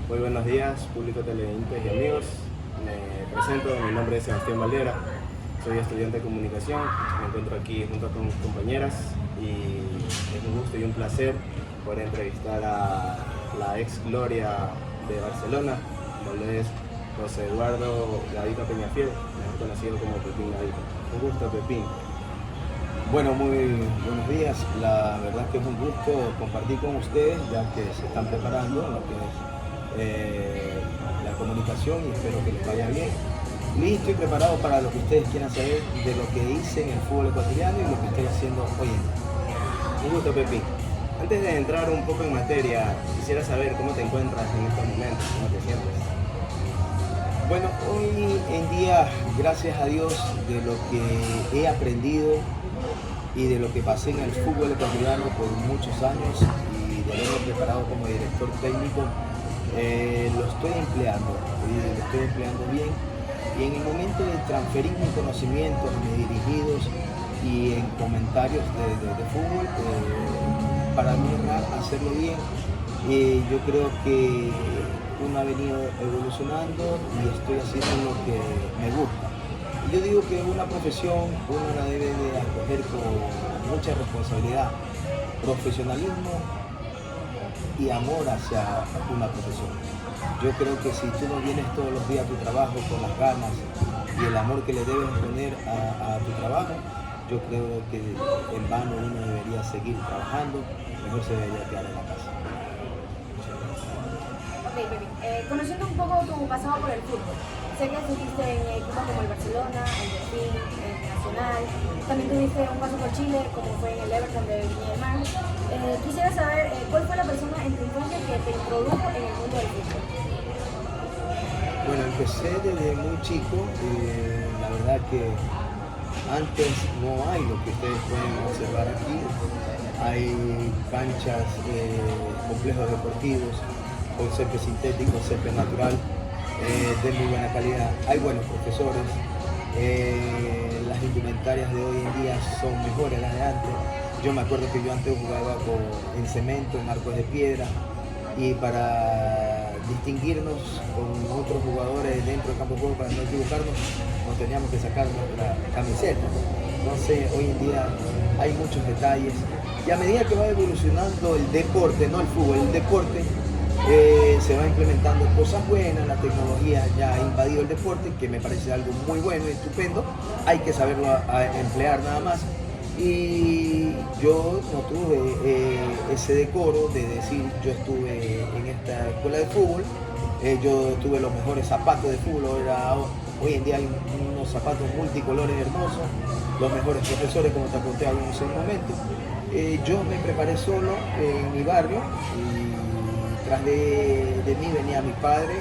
Muy buenos días, público televidentes y amigos. Me presento, mi nombre es Sebastián Valera, soy estudiante de comunicación, me encuentro aquí junto con mis compañeras y es un gusto y un placer poder entrevistar a la ex gloria de Barcelona, como lo es José Eduardo Gavito Peñafiel, mejor conocido como Pepín Gavito. Un gusto, Pepín. Bueno, muy buenos días. La verdad que es un gusto compartir con ustedes, ya que se están preparando en lo que es la comunicación y espero que les vaya bien. Listo y preparado para lo que ustedes quieran saber de lo que hice en el fútbol ecuatoriano y lo que estoy haciendo hoy en día. Un gusto, Pepín. Antes de entrar un poco en materia, quisiera saber cómo te encuentras en estos momentos, cómo te sientes. Bueno, hoy en día, gracias a Dios, de lo que he aprendido y de lo que pasé en el fútbol ecuatoriano por muchos años y de haberme preparado como director técnico, lo estoy empleando y lo estoy empleando bien. Y en el momento de transferir mis conocimientos, mis dirigidos y en comentarios de fútbol, para no errar, hacerlo bien, yo creo que uno ha venido evolucionando y estoy haciendo lo que me gusta. Y yo digo que una profesión uno la debe de acoger con mucha responsabilidad, profesionalismo y amor hacia una profesión. Yo creo que si tú no vienes todos los días a tu trabajo con las ganas y el amor que le debes poner a tu trabajo, yo creo que en vano uno debería seguir trabajando, mejor se debería quedar en la casa. Ok, baby. Conociendo un poco tu pasado por el fútbol, sé que estuviste en equipos como el Barcelona, el Delfín, el Nacional, también tuviste un paso por Chile, como fue en el Everton de Viña del Mar. Quisiera saber cuál fue la persona en tu infancia que te introdujo en el mundo del fútbol. Bueno, empecé desde muy chico, la verdad que antes no hay lo que ustedes pueden observar aquí, hay canchas, complejos deportivos, con césped sintético, césped natural, de muy buena calidad, hay buenos profesores, las indumentarias de hoy en día son mejores las de antes. Yo me acuerdo que yo antes jugaba en cemento, en arcos de piedra, y para distinguirnos con otros jugadores dentro del campo de juego, para no equivocarnos, nos teníamos que sacar nuestra camiseta. Entonces hoy en día hay muchos detalles y a medida que va evolucionando el deporte, no el fútbol, el deporte, se va implementando cosas buenas, la tecnología ya ha invadido el deporte, que me parece algo muy bueno y estupendo, hay que saberlo emplear nada más. Y yo no tuve ese decoro de decir yo estuve en esta escuela de fútbol, yo tuve los mejores zapatos de fútbol, hoy en día hay unos zapatos multicolores hermosos, los mejores profesores como te conté en un momento. Yo me preparé solo en mi barrio y tras de mí venía mi padre,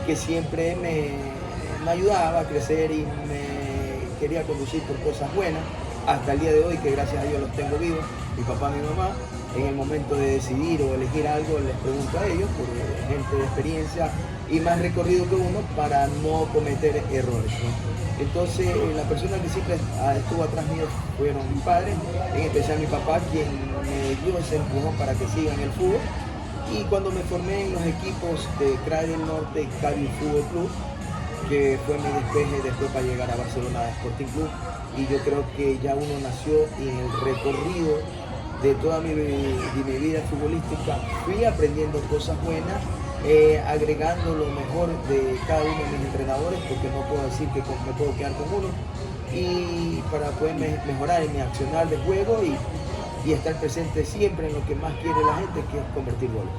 que siempre me ayudaba a crecer y me quería conducir por cosas buenas, hasta el día de hoy, que gracias a Dios los tengo vivos, mi papá y mi mamá. En el momento de decidir o elegir algo, les pregunto a ellos, por gente de experiencia y más recorrido que uno, para no cometer errores, ¿no? Entonces, la persona que siempre estuvo atrás mío fueron mis padres, en especial mi papá, quien me dio ese empujón para que siga en el fútbol. Y cuando me formé en los equipos de CRAE del Norte y Cali Fútbol Club, que fue mi despeje después para llegar a Barcelona Sporting Club, y yo creo que ya uno nació y en el recorrido de toda mi vida futbolística fui aprendiendo cosas buenas, agregando lo mejor de cada uno de mis entrenadores, porque no puedo decir que me puedo quedar con uno, y para poder mejorar en mi accionar de juego y estar presente siempre en lo que más quiere la gente, que es convertir goles.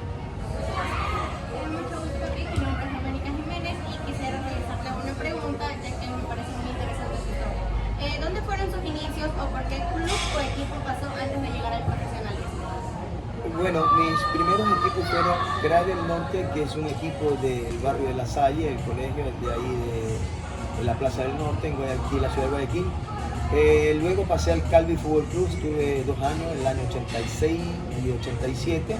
Mucho gusto, Patrick. Mi nombre es América Jiménez y quisiera realizarle una pregunta, ya que me parece muy interesante su historia. ¿Dónde fueron sus inicios o por qué club o equipo pasó antes de llegar al profesionalismo? Bueno, mis primeros equipos fueron CRAE del Norte, que es un equipo del barrio de La Salle, el colegio de ahí de la Plaza del Norte, en Guayaquil, la ciudad de Guayaquil. Luego pasé al Calvi Fútbol Club, estuve 2 años, en el año 86 y 87.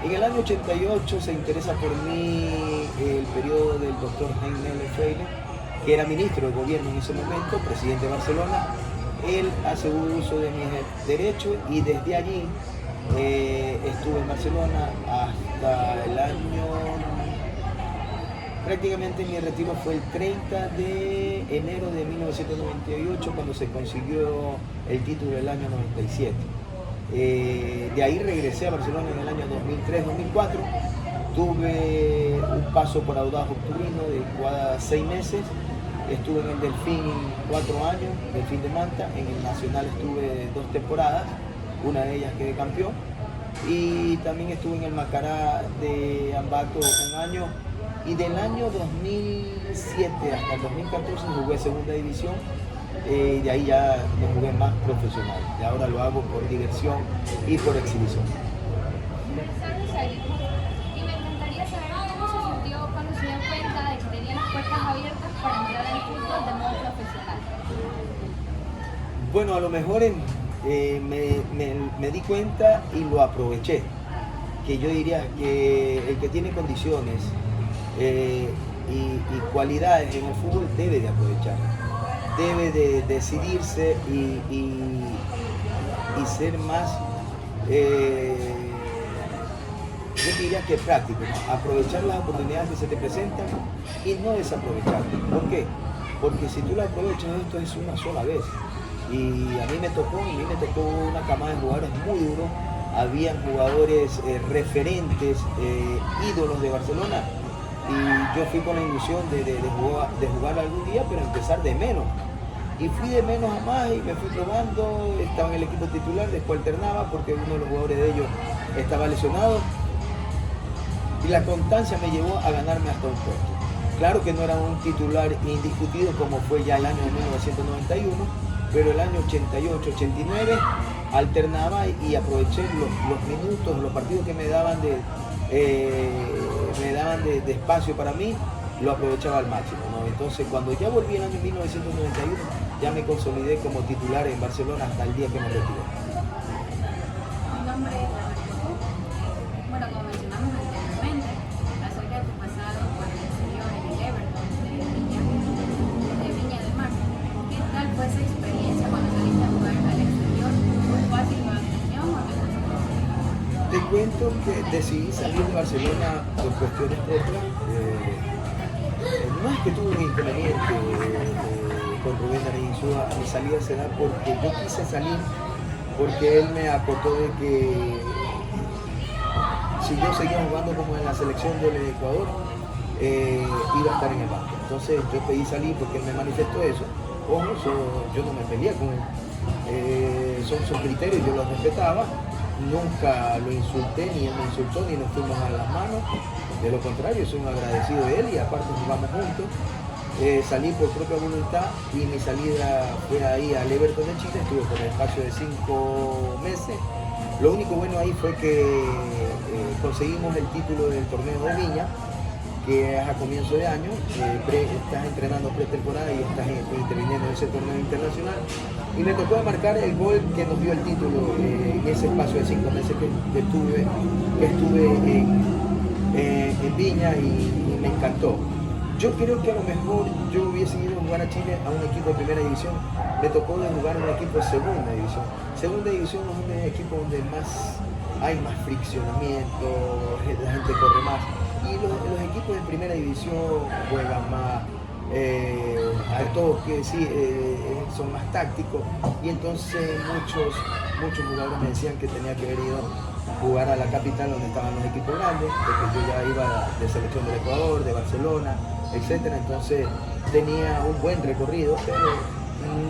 En el año 88 se interesa por mí el periodo del doctor Heinel Freire, que era ministro de gobierno en ese momento, presidente de Barcelona. Él hace uso de mis derechos y desde allí estuve en Barcelona hasta el año Prácticamente mi retiro fue el 30 de enero de 1998 cuando se consiguió el título del año 97. De ahí regresé a Barcelona en el año 2003-2004. Tuve un paso por Audaz Octubrino de 6 meses. Estuve en el Delfín 4 años, Delfín de Manta. En el Nacional estuve 2 temporadas, una de ellas quedé campeón. Y también estuve en el Macará de Ambato 1 año. Y del año 2007 hasta el 2014 jugué segunda división. De ahí ya me jugué más profesional. Y ahora lo hago por diversión y por exhibición. Y me encantaría saber cómo se sintió cuando se dio cuenta de que tenía las puertas abiertas para entrar al fútbol de modo profesional. Bueno, a lo mejor me di cuenta y lo aproveché. Que yo diría que el que tiene condiciones y cualidades en el fútbol debe de aprovechar. Debe de decidirse y ser más, yo diría que práctico, ¿no? Aprovechar las oportunidades que se te presentan y no desaprovecharlas. ¿Por qué? Porque si tú la aprovechas, esto es una sola vez. Y a mí me tocó una camada de jugadores muy duros. Habían jugadores referentes, ídolos de Barcelona. Y yo fui con la ilusión de jugar algún día, pero empezar de menos. Y fui de menos a más y me fui probando. Estaba en el equipo titular, después alternaba porque uno de los jugadores de ellos estaba lesionado. Y la constancia me llevó a ganarme hasta un puesto. Claro que no era un titular indiscutido como fue ya el año 1991, pero el año 88-89 alternaba y aproveché los minutos, los partidos que me daban de espacio para mí, lo aprovechaba al máximo, ¿no? Entonces cuando ya volví en el año 1991 ya me consolidé como titular en Barcelona hasta el día que me retiré. Mi nombre es bueno, como mencionamos anteriormente, acerca de tu pasado por el exterior en el Everton de Viña del Mar. ¿Qué tal fue esa experiencia cuando saliste a jugar al exterior? ¿Fue fácil la adaptación o te costó? Te cuento que decidí salir de Barcelona por cuestiones propias. No es que tuve un inconveniente con Rubén Darín Insúa, mi salida se da porque yo quise salir porque él me acotó de que si yo seguía jugando como en la selección del Ecuador, iba a estar en el banco. Entonces yo pedí salir porque él me manifestó eso. Ojo, yo no me peleé con él. Son sus criterios, yo los respetaba. Nunca lo insulté, ni él me insultó, ni nos fuimos a las manos. De lo contrario, soy un agradecido de él y aparte jugamos juntos. Salí por propia voluntad y mi salida fue ahí al Everton de Chile. Estuve por el espacio de 5 meses. Lo único bueno ahí fue que conseguimos el título del torneo de Viña, que es a comienzo de año. Estás entrenando pretemporada y estás interviniendo en ese torneo internacional. Y me tocó marcar el gol que nos dio el título en ese espacio de 5 meses que estuve en Viña y me encantó. Yo creo que a lo mejor yo hubiese ido a jugar a Chile a un equipo de primera división. Me tocó de jugar a un equipo de segunda división. Segunda división es un equipo donde hay más friccionamiento, la gente corre más. Y los equipos de primera división juegan más al toque, sí, son más tácticos. Y entonces muchos jugadores me decían que tenía que haber ido a jugar a la capital donde estaban los equipos grandes, porque yo ya iba de selección del Ecuador, de Barcelona, etcétera. Entonces tenía un buen recorrido, pero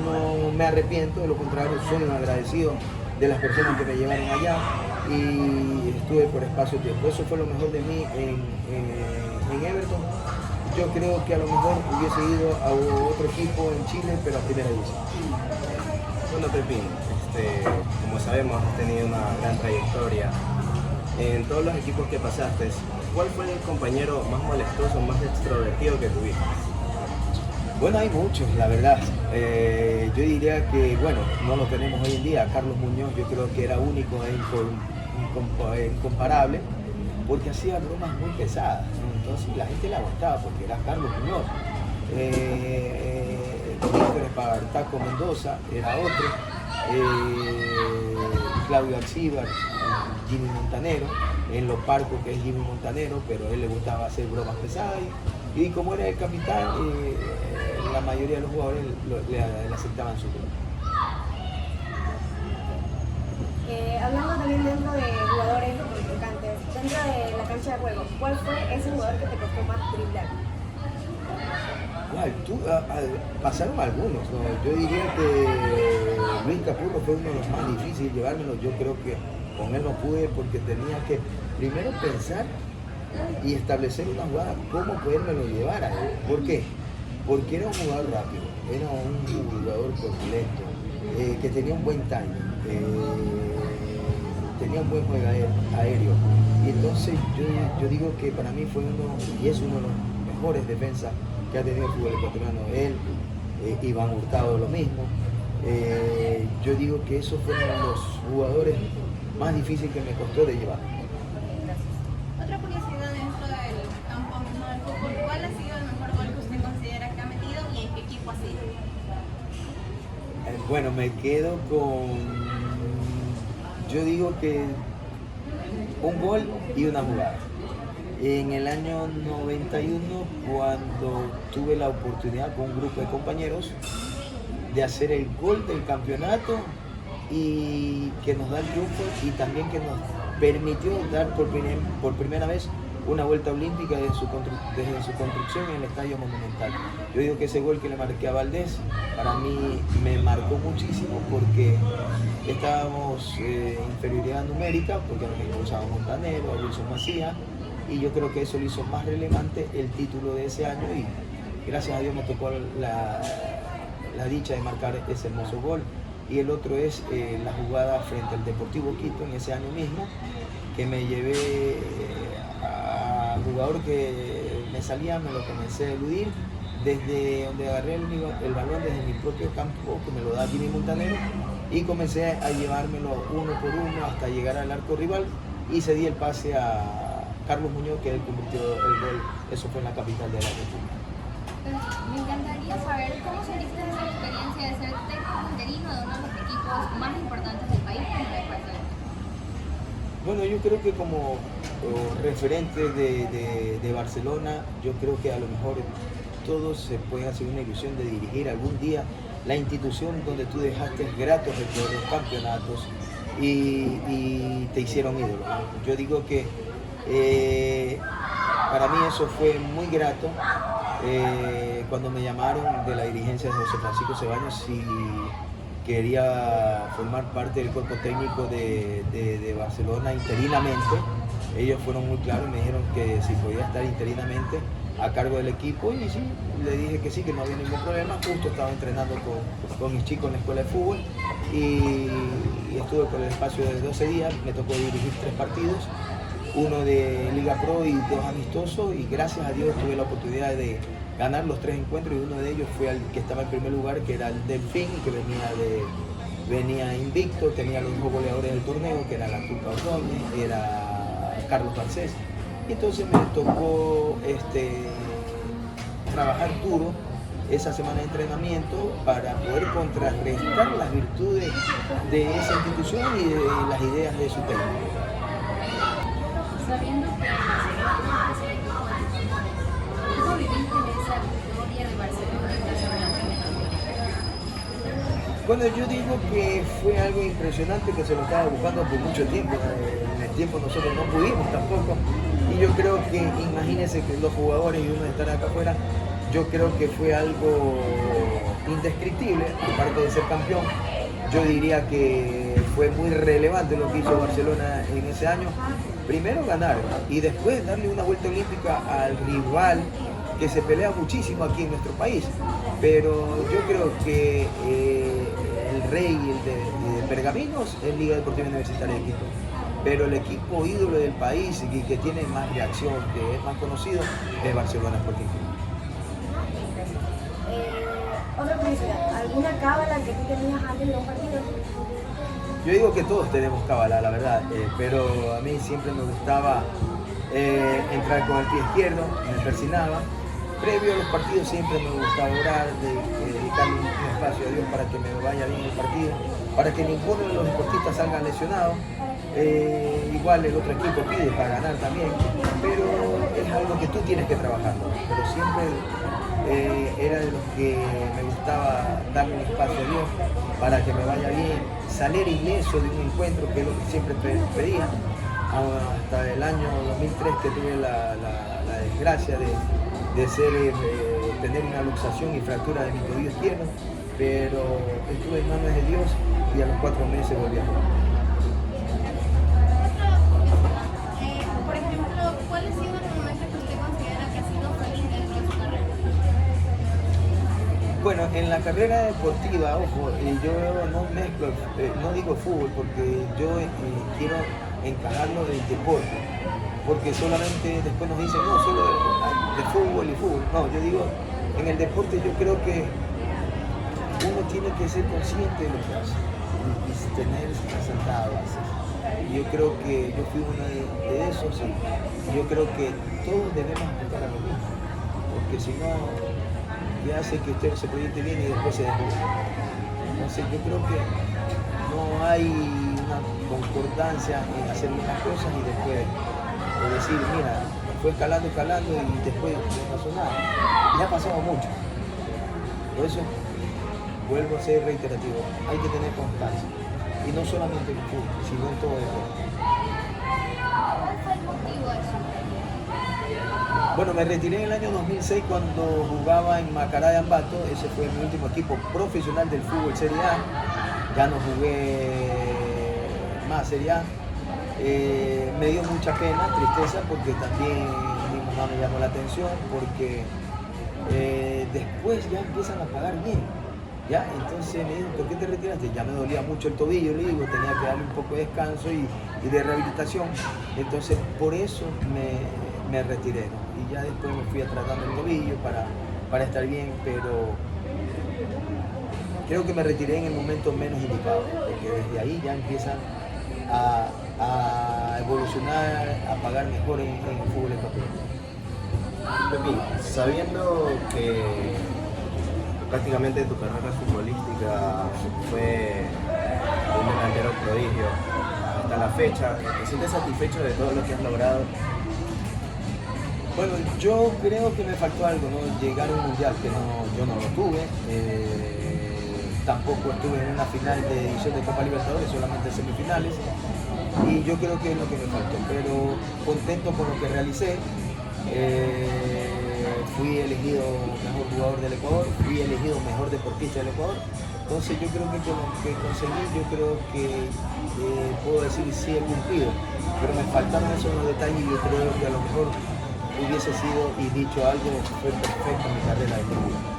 no me arrepiento, de lo contrario, soy un agradecido de las personas que me llevaron allá y estuve por espacio de tiempo. Eso fue lo mejor de mí en Everton. Yo creo que a lo mejor hubiese ido a otro equipo en Chile, pero a primera división. Bueno, Pepín, como sabemos, has tenido una gran trayectoria. En todos los equipos que pasaste, ¿cuál fue el compañero más molestoso, más extrovertido que tuviste? Bueno, hay muchos, la verdad. Yo diría que, bueno, no lo tenemos hoy en día. Carlos Muñoz, yo creo que era único e incomparable, porque hacía bromas muy pesadas, ¿no? Entonces la gente le aguantaba porque era Carlos Muñoz. Víctor Espartaco Mendoza era otro. Claudio Alcibar, Jimmy Montanero, en Los Parcos, que es Jimmy Montanero, pero a él le gustaba hacer bromas pesadas. Y como era el capitán, la mayoría de los jugadores le aceptaban su rol. Hablando también dentro de jugadores importantes, dentro de la cancha de juego, ¿cuál fue ese jugador que te costó más driblar? Pasaron algunos, ¿no? Yo diría que Luis Capurro fue uno de los más difíciles llevármelo. Yo creo que con él no pude porque tenía que primero pensar y establecer una jugada, cómo podérmelo llevar a él. ¿Por qué? Porque era un jugador rápido, era un jugador corpulento, que tenía un buen timing, tenía un buen juego aéreo. Y entonces yo digo que para mí fue uno, y es uno de los mejores defensas que ha tenido el fútbol ecuatoriano. Él, Iván Hurtado lo mismo. Yo digo que esos fueron los jugadores más difíciles que me costó de llevar. Otra curiosidad dentro del campo mismo del fútbol, ¿cuál ha sido el mejor gol que usted considera que ha metido y en qué equipo ha sido? Bueno, me quedo con, yo digo que un gol y una jugada. En el año 91, cuando tuve la oportunidad con un grupo de compañeros de hacer el gol del campeonato y que nos da el triunfo y también que nos permitió dar por primera vez una vuelta olímpica desde su construcción en el Estadio Monumental. Yo digo que ese gol que le marqué a Valdés para mí me marcó muchísimo porque estábamos en inferioridad numérica porque nos impulsaba Montanero, a Wilson Macías, y yo creo que eso lo hizo más relevante el título de ese año y gracias a Dios me tocó la dicha de marcar ese hermoso gol. Y el otro es la jugada frente al Deportivo Quito en ese año mismo, que me llevé a jugador que me salía, me lo comencé a eludir desde donde agarré el balón desde mi propio campo, que me lo da Jimmy Montanero, y comencé a llevármelo uno por uno hasta llegar al arco rival y cedí el pase a Carlos Muñoz, que él convirtió el gol. Eso fue en la capital de la República. Me encantaría saber cómo sentiste esa experiencia de ser técnico interino de uno de los equipos más importantes del país como es Barcelona. Bueno, yo creo que como referente de Barcelona, yo creo que a lo mejor todos se pueden hacer una ilusión de dirigir algún día la institución donde tú dejaste gratos recuerdos, campeonatos y te hicieron ídolo. Yo digo que para mí eso fue muy grato. Cuando me llamaron de la dirigencia de José Francisco Ceballos si quería formar parte del cuerpo técnico de Barcelona interinamente, ellos fueron muy claros y me dijeron que si podía estar interinamente a cargo del equipo, y sí, le dije que sí, que no había ningún problema. Justo estaba entrenando con mis chicos en la escuela de fútbol y estuve por el espacio de 12 días, me tocó dirigir 3 partidos, uno de Liga Pro y 2 amistosos, y gracias a Dios tuve la oportunidad de ganar los 3 encuentros, y uno de ellos fue el que estaba en primer lugar, que era el Delfín, que venía invicto, tenía los 2 goleadores del torneo, que era la Tuca Ordóñez, era Carlos Garcés. Entonces me tocó trabajar duro esa semana de entrenamiento para poder contrarrestar las virtudes de esa institución y de las ideas de su técnico. Sabiendo que Barcelona es el equipo de tu vida, ¿cómo viviste esa victoria de Barcelona en Barcelona? Bueno, yo digo que fue algo impresionante que se lo estaba buscando por mucho tiempo. En el tiempo nosotros no pudimos tampoco. Y yo creo que, imagínense que los jugadores y uno estar acá afuera, yo creo que fue algo indescriptible, aparte de ser campeón. Yo diría que fue muy relevante lo que hizo Barcelona en ese año. Primero ganar y después darle una vuelta olímpica al rival que se pelea muchísimo aquí en nuestro país. Pero yo creo que el rey de Pergaminos es Liga Deportiva Universitaria de Quito. Pero el equipo ídolo del país y que tiene más reacción, que es más conocido, es Barcelona Sporting Club. Otra curiosidad, ¿alguna cábala que tú tenías antes de un partido? Yo digo que todos tenemos cábala, la verdad, pero a mí siempre me gustaba entrar con el pie izquierdo, me persinaba. Previo a los partidos siempre me gustaba orar, dedicarle un espacio a Dios para que me vaya bien el partido, para que ninguno de los deportistas salga lesionado. igual el otro equipo pide para ganar también, pero es algo que tú tienes que trabajarlo. Pero siempre era de los que me gustaba darle un espacio a Dios para que me vaya bien, salir ileso de un encuentro, que es lo que siempre pedía, hasta el año 2003 que tuve la desgracia de tener una luxación y fractura de mi tobillo izquierdo, pero estuve en manos de Dios y a los 4 meses volví a jugar. Por ejemplo, ¿cuál ha sido el momento que usted considera que ha sido feliz dentro de su carrera? Bueno, en la carrera deportiva, ojo, yo no mezclo, no digo fútbol porque yo quiero encajarlo del deporte, porque solamente después nos dicen, no, solo de fútbol y fútbol. No, yo digo, en el deporte yo creo que uno tiene que ser consciente de lo que hace y tener sentado a hacer. Y yo creo que yo fui uno de esos y yo creo que todos debemos apuntar a lo mismo, porque si no, ya hace que usted se proyecte bien y después se descubre. Entonces yo creo que no hay una concordancia en hacer unas cosas y después decir, mira, fue escalando y después no pasó nada. Ya ha pasado mucho. Por eso vuelvo a ser reiterativo, hay que tener constancia. Y no solamente en el fútbol, sino en todo deporte. ¿Cuál fue el motivo de su retiro? Bueno, me retiré en el año 2006 cuando jugaba en Macará de Ambato. Ese fue mi último equipo profesional del fútbol Serie A. Ya no jugué más Serie A. Me dio mucha pena, tristeza, porque también mi mamá me llamó la atención, porque después ya empiezan a pagar bien. ¿Ya? Entonces me dijo, ¿por qué te retiraste? Ya me dolía mucho el tobillo, le digo, tenía que darle un poco de descanso y de rehabilitación. Entonces por eso me retiré, ¿no? Y ya después me fui a tratando el tobillo para estar bien, pero creo que me retiré en el momento menos indicado, porque desde ahí ya empiezan a evolucionar, a pagar mejor en el fútbol ecuatoriano. Pepi, sabiendo que prácticamente tu carrera futbolística fue un delantero prodigio hasta la fecha, ¿te sientes satisfecho de todo lo que has logrado? Bueno, yo creo que me faltó algo, ¿no? Llegar a un mundial, que yo no lo tuve. Tampoco estuve en una final de edición de Copa Libertadores, solamente semifinales. Y yo creo que es lo que me faltó, pero contento con lo que realicé. Fui elegido mejor jugador del Ecuador, fui elegido mejor deportista del Ecuador. Entonces yo creo que con lo que conseguí, yo creo que puedo decir sí he cumplido, pero me faltaron esos detalles y yo creo que a lo mejor hubiese sido y dicho algo fue perfecto en mi carrera de fútbol.